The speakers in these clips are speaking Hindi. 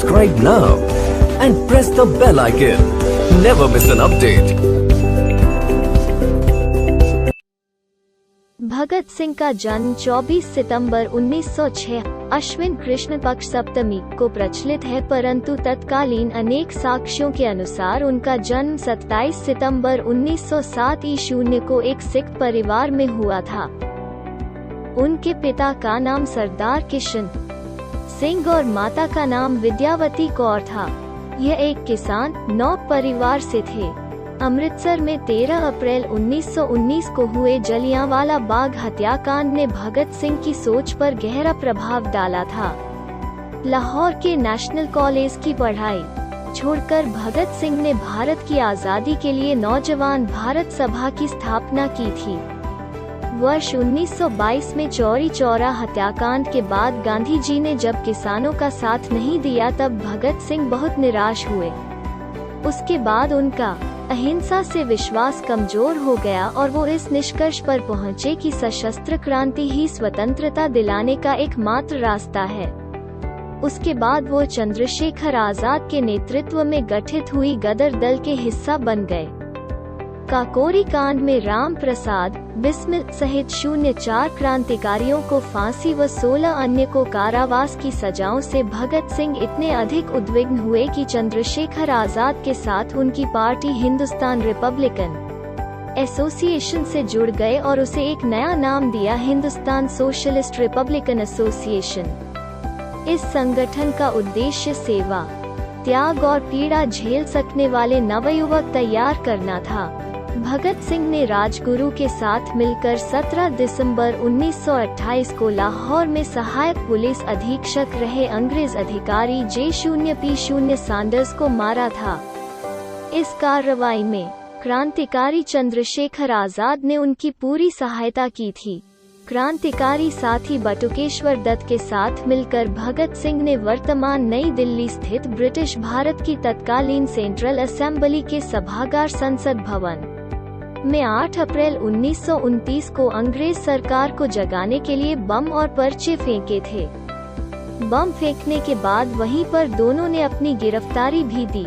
Subscribe now and press the bell icon. Never miss an update. Bhagat Singh का जन्म 24 सितंबर 1906 अश्विन कृष्ण पक्ष सप्तमी को प्रचलित है, परंतु तत्कालीन अनेक साक्ष्यों के अनुसार उनका जन्म 27 सितंबर 1907 ईशून्य को एक सिख परिवार में हुआ था। उनके पिता का नाम सरदार किशन सिंह और माता का नाम विद्यावती कौर था। यह एक किसान नौक परिवार से थे। अमृतसर में 13 अप्रैल 1919 को हुए जलियांवाला बाग हत्याकांड ने भगत सिंह की सोच पर गहरा प्रभाव डाला था। लाहौर के नेशनल कॉलेज की पढ़ाई छोड़कर भगत सिंह ने भारत की आज़ादी के लिए नौजवान भारत सभा की स्थापना की थी। वर्ष 1922 में चौरी चौरा हत्याकांड के बाद गांधी जी ने जब किसानों का साथ नहीं दिया, तब भगत सिंह बहुत निराश हुए। उसके बाद उनका अहिंसा से विश्वास कमजोर हो गया और वो इस निष्कर्ष पर पहुंचे कि सशस्त्र क्रांति ही स्वतंत्रता दिलाने का एकमात्र रास्ता है। उसके बाद वो चंद्रशेखर आजाद के नेतृत्व में गठित हुई गदर दल के हिस्सा बन गए। काकोरी कांड में राम प्रसाद बिस्मिल सहित 04 क्रांतिकारियों को फांसी व 16 अन्य को कारावास की सजाओं से भगत सिंह इतने अधिक उद्विग्न हुए कि चंद्रशेखर आजाद के साथ उनकी पार्टी हिंदुस्तान रिपब्लिकन एसोसिएशन से जुड़ गए और उसे एक नया नाम दिया, हिंदुस्तान सोशलिस्ट रिपब्लिकन एसोसिएशन। इस संगठन का उद्देश्य सेवा, त्याग और पीड़ा झेल सकने वाले नवयुवक तैयार करना था। भगत सिंह ने राजगुरु के साथ मिलकर 17 दिसंबर 1928 को लाहौर में सहायक पुलिस अधीक्षक रहे अंग्रेज अधिकारी J0P0 सैंडर्स को मारा था। इस कार्रवाई में क्रांतिकारी चंद्रशेखर आजाद ने उनकी पूरी सहायता की थी। क्रांतिकारी साथी बटुकेश्वर दत्त के साथ मिलकर भगत सिंह ने वर्तमान नई दिल्ली स्थित ब्रिटिश भारत की तत्कालीन सेंट्रल असेंबली के सभागार संसद भवन में 8 अप्रैल 1929 को अंग्रेज सरकार को जगाने के लिए बम और पर्चे फेंके थे। बम फेंकने के बाद वहीं पर दोनों ने अपनी गिरफ्तारी भी दी।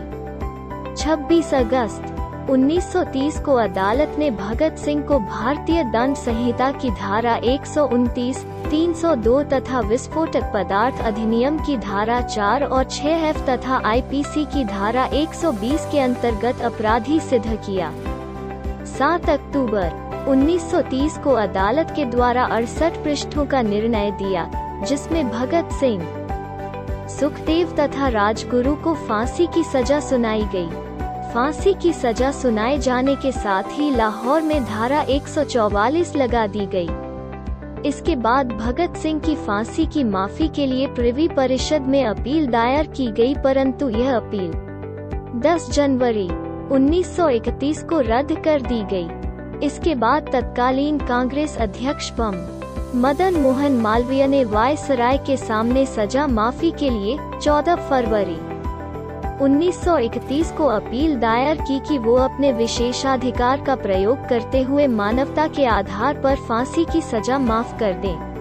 26 अगस्त 1930 को अदालत ने भगत सिंह को भारतीय दंड संहिता की धारा 129, 302 तथा विस्फोटक पदार्थ अधिनियम की धारा 4 और 6F तथा IPC की धारा 120 के अंतर्गत अपराधी सिद्ध किया। 7 अक्टूबर 1930 को अदालत के द्वारा 68 पृष्ठों का निर्णय दिया, जिसमें भगत सिंह, सुखदेव तथा राजगुरु को फांसी की सजा सुनाई गई। फांसी की सजा सुनाए जाने के साथ ही लाहौर में धारा 144 लगा दी गई। इसके बाद भगत सिंह की फांसी की माफी के लिए प्रिवी परिषद में अपील दायर की गई, परंतु यह अपील 10 जनवरी 1931 को रद्द कर दी गई। इसके बाद तत्कालीन कांग्रेस अध्यक्ष मदन मोहन मालवीय ने वायसराय के सामने सजा माफी के लिए 14 फरवरी 1931 को अपील दायर की कि वो अपने विशेषाधिकार का प्रयोग करते हुए मानवता के आधार पर फांसी की सजा माफ कर दें।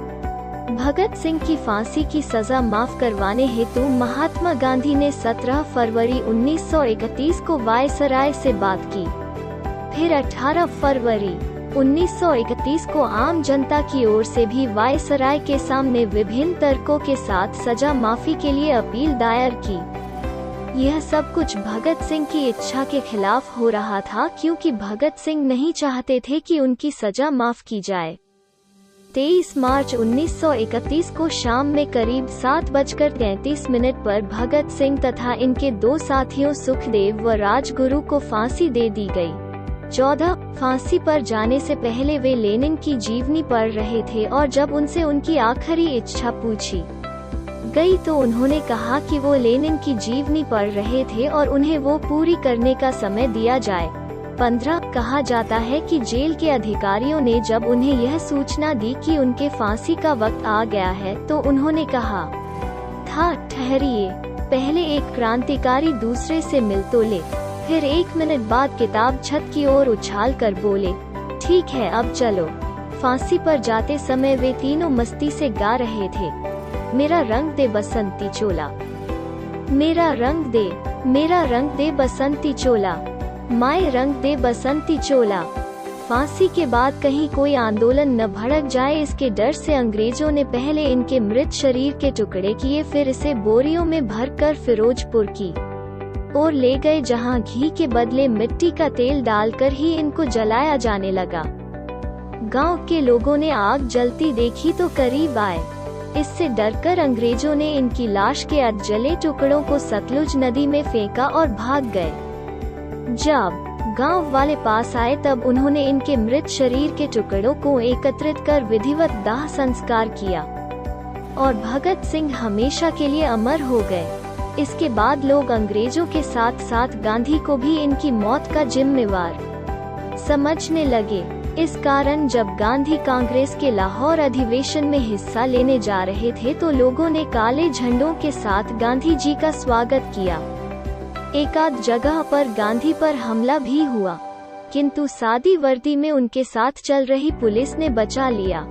भगत सिंह की फांसी की सजा माफ करवाने हेतु महात्मा गांधी ने 17 फरवरी 1931 को वायसराय से बात की। फिर 18 फरवरी 1931 को आम जनता की ओर से भी वायसराय के सामने विभिन्न तर्कों के साथ सजा माफी के लिए अपील दायर की। यह सब कुछ भगत सिंह की इच्छा के खिलाफ हो रहा था, क्योंकि भगत सिंह नहीं चाहते थे कि उनकी सजा माफ की जाए। 23 मार्च 1931 को शाम में करीब 7:33 पर भगत सिंह तथा इनके दो साथियों सुखदेव व राजगुरु को फांसी दे दी गई। 14 फांसी पर जाने से पहले वे लेनिन की जीवनी पढ़ रहे थे और जब उनसे उनकी आखिरी इच्छा पूछी गई तो उन्होंने कहा कि वो लेनिन की जीवनी पढ़ रहे थे और उन्हें वो पूरी करने का समय दिया जाए। 15 कहा जाता है कि जेल के अधिकारियों ने जब उन्हें यह सूचना दी कि उनके फांसी का वक्त आ गया है तो उन्होंने कहा था, ठहरिए, पहले एक क्रांतिकारी दूसरे से मिल तो ले। फिर 1 मिनट बाद किताब छत की ओर उछाल कर बोले, ठीक है अब चलो। फांसी पर जाते समय वे तीनों मस्ती से गा रहे थे, मेरा रंग दे बसंती चोला, मेरा रंग दे बसंती चोला, माए रंग दे बसंती चोला। फांसी के बाद कहीं कोई आंदोलन न भड़क जाए इसके डर से अंग्रेजों ने पहले इनके मृत शरीर के टुकड़े किए, फिर इसे बोरियों में भरकर फिरोजपुर की और ले गए, जहां घी के बदले मिट्टी का तेल डालकर ही इनको जलाया जाने लगा। गांव के लोगों ने आग जलती देखी तो करीब आए। इससे डरकर अंग्रेजों ने इनकी लाश के अधजले टुकड़ों को सतलुज नदी में फेंका और भाग गए। जब गांव वाले पास आए तब उन्होंने इनके मृत शरीर के टुकड़ों को एकत्रित कर विधिवत दाह संस्कार किया और भगत सिंह हमेशा के लिए अमर हो गए। इसके बाद लोग अंग्रेजों के साथ साथ गांधी को भी इनकी मौत का जिम्मेवार समझने लगे। इस कारण जब गांधी कांग्रेस के लाहौर अधिवेशन में हिस्सा लेने जा रहे थे तो लोगों ने काले झंडों के साथ गांधी जी का स्वागत किया। एकाध जगह पर गांधी पर हमला भी हुआ, किंतु सादी वर्दी में उनके साथ चल रही पुलिस ने बचा लिया।